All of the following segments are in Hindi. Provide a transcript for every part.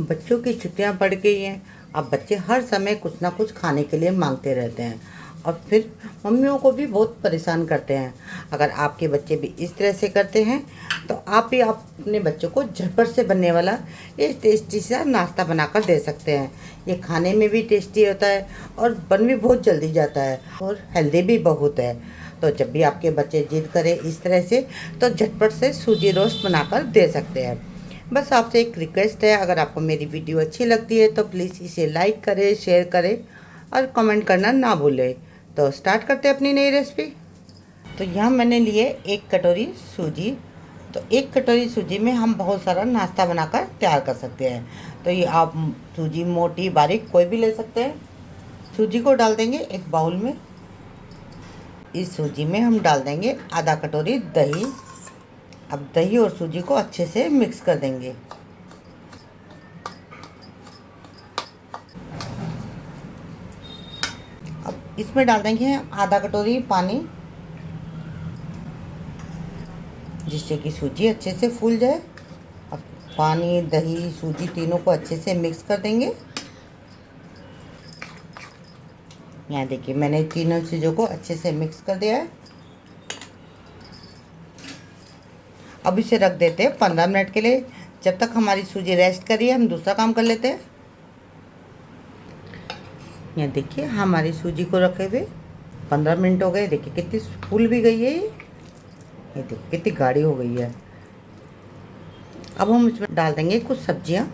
बच्चों की छुट्टियां पड़ गई हैं। अब बच्चे हर समय कुछ ना कुछ खाने के लिए मांगते रहते हैं और फिर मम्मियों को भी बहुत परेशान करते हैं। अगर आपके बच्चे भी इस तरह से करते हैं तो आप भी अपने बच्चों को झटपट से बनने वाला ये टेस्टी सा नाश्ता बनाकर दे सकते हैं। ये खाने में भी टेस्टी होता है और बन भी बहुत जल्दी जाता है और हेल्दी भी बहुत है। तो जब भी आपके बच्चे जिद करें इस तरह से तो झटपट से सूजी रोस्ट बनाकर दे सकते हैं। बस आपसे एक रिक्वेस्ट है, अगर आपको मेरी वीडियो अच्छी लगती है तो प्लीज़ इसे लाइक करें, शेयर करें और कमेंट करना ना भूलें। तो स्टार्ट करते हैं अपनी नई रेसिपी। तो यहाँ मैंने लिए 1 कटोरी सूजी। तो 1 कटोरी सूजी में हम बहुत सारा नाश्ता बनाकर तैयार कर सकते हैं। तो ये आप सूजी मोटी बारीक कोई भी ले सकते हैं। सूजी को डाल देंगे एक बाउल में। इस सूजी में हम डाल देंगे आधा कटोरी दही। अब दही और सूजी को अच्छे से मिक्स कर देंगे। अब इसमें डाल देंगे आधा कटोरी पानी, जिससे कि सूजी अच्छे से फूल जाए। अब पानी, दही, सूजी तीनों को अच्छे से मिक्स कर देंगे। यहाँ देखिए मैंने तीनों चीज़ों को अच्छे से मिक्स कर दिया है। अब इसे रख देते हैं 15 मिनट के लिए। जब तक हमारी सूजी रेस्ट करिए हम दूसरा काम कर लेते हैं। यहाँ देखिए हमारी सूजी को रखे हुए 15 मिनट हो गए। देखिए कितनी फूल भी गई है ये देखिए कितनी गाढ़ी हो गई है। अब हम इसमें डाल देंगे कुछ सब्जियाँ।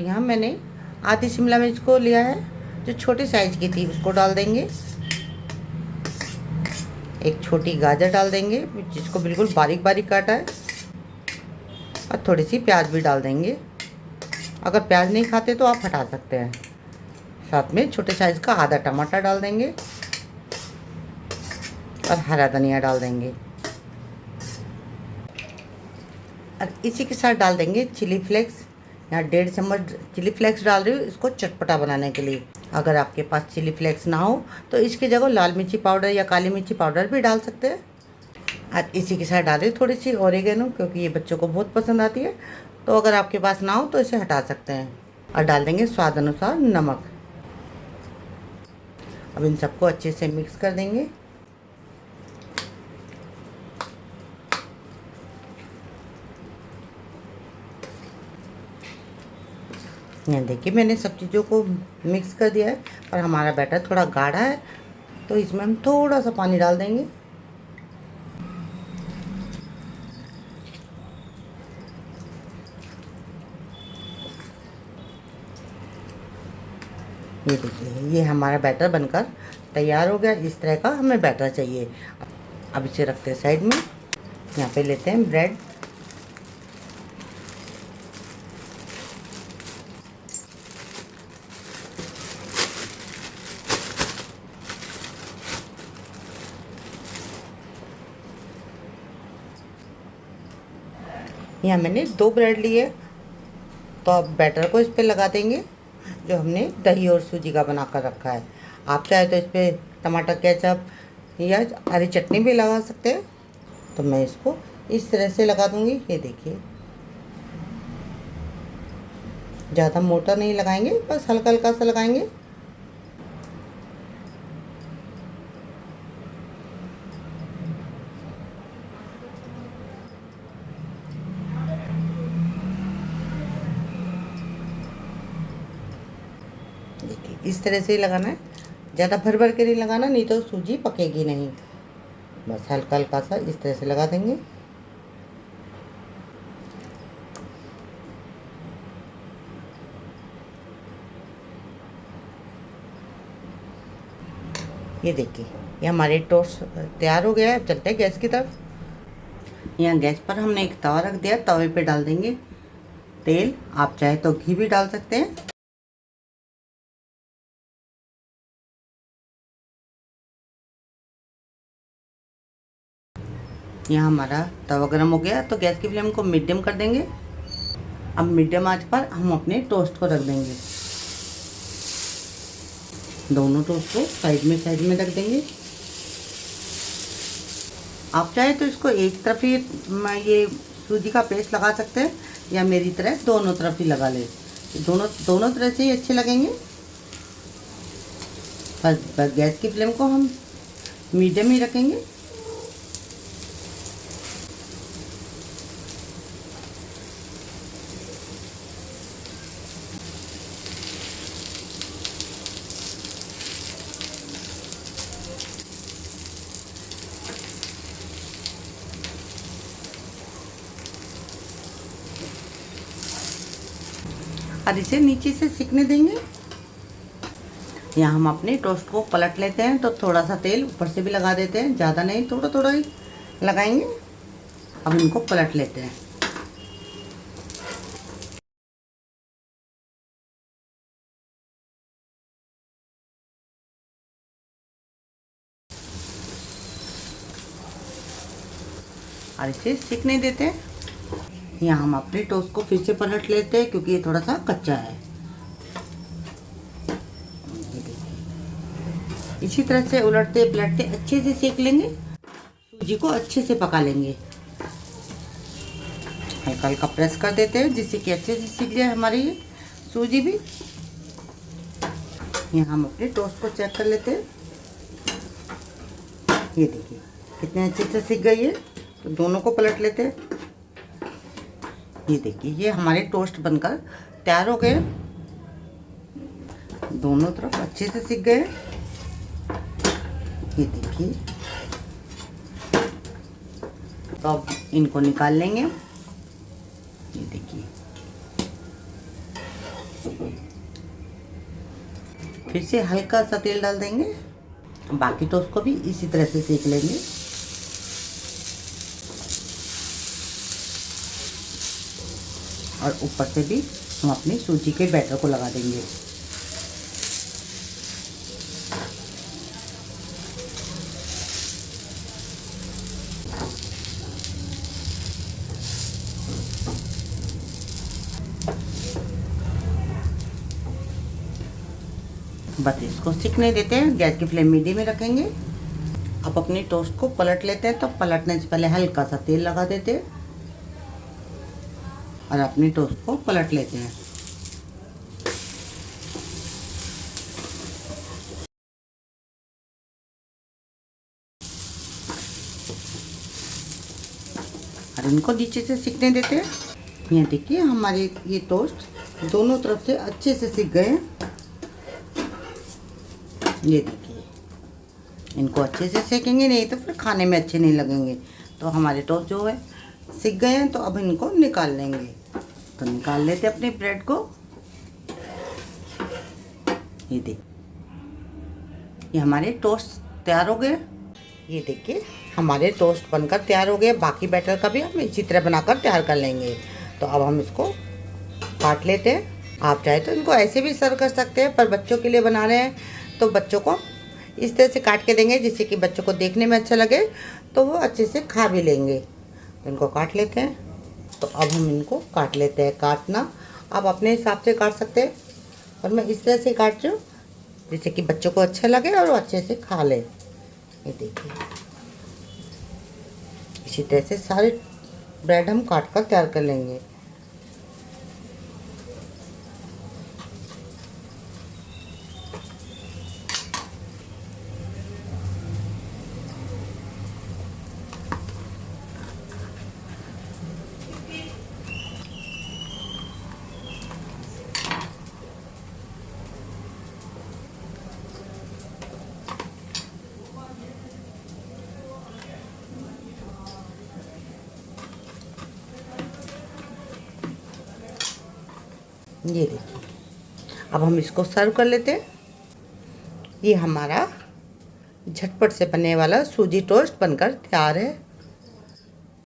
यहाँ मैंने आधी शिमला मिर्च को लिया है, जो छोटी साइज की थी उसको डाल देंगे। एक छोटी गाजर डाल देंगे जिसको बिल्कुल बारीक बारीक काटा है, और थोड़ी सी प्याज भी डाल देंगे। अगर प्याज नहीं खाते तो आप हटा सकते हैं। साथ में छोटे साइज का आधा टमाटर डाल देंगे और हरा धनिया डाल देंगे। और इसी के साथ डाल देंगे चिली फ्लेक्स। यहाँ 1.5 चम्मच चिली फ्लेक्स डाल रही हूँ इसको चटपटा बनाने के लिए। अगर आपके पास चिली फ्लेक्स ना हो तो इसकी जगह लाल मिर्ची पाउडर या काली मिर्ची पाउडर भी डाल सकते हैं। और इसी के साथ डाल रही हूँ थोड़ी सी ओरिगेनो, क्योंकि ये बच्चों को बहुत पसंद आती है। तो अगर आपके पास ना हो तो इसे हटा सकते हैं। और डाल देंगे स्वाद अनुसार नमक। अब इन सबको अच्छे से मिक्स कर देंगे। यहाँ देखिए मैंने सब चीज़ों को मिक्स कर दिया है, पर हमारा बैटर थोड़ा गाढ़ा है तो इसमें हम थोड़ा सा पानी डाल देंगे। ये देखिए ये हमारा बैटर बनकर तैयार हो गया। इस तरह का हमें बैटर चाहिए। अब इसे रखते हैं साइड में। यहाँ पे लेते हैं ब्रेड। यहाँ मैंने 2 ब्रेड लिए। तो अब बैटर को इस पर लगा देंगे जो हमने दही और सूजी का बना कर रखा है। आप चाहे तो इस पर टमाटर केचप या हरी चटनी भी लगा सकते हैं। तो मैं इसको इस तरह से लगा दूंगी। ये देखिए ज़्यादा मोटा नहीं लगाएंगे, बस हल्का हल्का सा लगाएंगे। देखिए इस तरह से ही लगाना है, ज़्यादा भर भर के नहीं लगाना, नहीं तो सूजी पकेगी नहीं। बस हल्का हल्का सा इस तरह से लगा देंगे। ये देखिए ये हमारे टोस्ट तैयार हो गया है। अब चलते हैं गैस की तरफ। यहाँ गैस पर हमने एक तवा रख दिया। तवे पे डाल देंगे तेल। आप चाहे तो घी भी डाल सकते हैं। यहाँ हमारा तवा गरम हो गया तो गैस की फ्लेम को मीडियम कर देंगे। अब मीडियम आंच पर हम अपने टोस्ट को रख देंगे। दोनों टोस्ट को साइड में रख देंगे। आप चाहे तो इसको एक तरफ ही ये सूजी का पेस्ट लगा सकते हैं, या मेरी तरह दोनों तरफ ही लगा ले। दोनों तरह से ही अच्छे लगेंगे। बस गैस की फ्लेम को हम मीडियम ही रखेंगे। और इसे नीचे से सिकने देंगे। यहाँ हम अपने टोस्ट को पलट लेते हैं, तो थोड़ा सा तेल ऊपर से भी लगा देते हैं, ज़्यादा नहीं, थोड़ा थोड़ा ही लगाएंगे। अब इनको पलट लेते हैं। और इसे सिकने देते हैं। यहाँ हम अपने टोस्ट को फिर से पलट लेते हैं, क्योंकि ये थोड़ा सा कच्चा है। इसी तरह से उलटते पलटते अच्छे से सेक लेंगे। सूजी को अच्छे से पका लेंगे। हल्का हल्का प्रेस कर देते हैं, जिससे कि अच्छे से सीख जाए हमारी ये सूजी भी। यहाँ हम अपने टोस्ट को चेक कर लेते हैं। ये देखिए कितने अच्छे से सीख गई है। तो दोनों को पलट लेते हैं। ये देखिए ये हमारे टोस्ट बनकर तैयार हो गए। दोनों तरफ अच्छे से सीख गए। ये देखिए, तो अब इनको निकाल लेंगे। ये देखिए, फिर से हल्का सा तेल डाल देंगे। बाकी टोस्ट को भी इसी तरह से सेक लेंगे। और ऊपर से भी हम अपनी सूजी के बैटर को लगा देंगे। बस इसको सिकने देते हैं। गैस की फ्लेम मीडियम में रखेंगे। अब अपनी टोस्ट को पलट लेते हैं। तो पलटने से पहले हल्का सा तेल लगा देते हैं और अपनी टोस्ट को पलट लेते हैं। और इनको नीचे से सिकने देते हैं। ये देखिए हमारे ये टोस्ट दोनों तरफ से अच्छे से सिक गए हैं। ये देखिए, इनको अच्छे से सेकेंगे, नहीं तो फिर खाने में अच्छे नहीं लगेंगे। तो हमारे टोस्ट जो है सिक गए हैं। तो अब इनको निकाल लेंगे। तो निकाल लेते अपने ब्रेड को। ये देखिए, ये हमारे टोस्ट तैयार हो गए। ये देखिए हमारे टोस्ट बनकर तैयार हो गए। बाकी बैटर का भी हम इसी तरह बनाकर तैयार कर लेंगे। तो अब हम इसको काट लेते हैं। आप चाहे तो इनको ऐसे भी सर्व कर सकते हैं, पर बच्चों के लिए बना रहे हैं तो बच्चों को इस तरह से काट के देंगे, जिससे कि बच्चों को देखने में अच्छा लगे, तो वो अच्छे से खा भी लेंगे। तो इनको काट लेते हैं। तो अब हम इनको काट लेते हैं। काटना आप अपने हिसाब से काट सकते हैं, और मैं इस तरह से काट रही हूँ जिससे कि बच्चों को अच्छा लगे और वो अच्छे से खा ले। ये देखिए, इसी तरह से सारे ब्रेड हम काट कर तैयार कर लेंगे। ये देखिए, अब हम इसको सर्व कर लेते हैं। ये हमारा झटपट से बनने वाला सूजी टोस्ट बनकर तैयार है।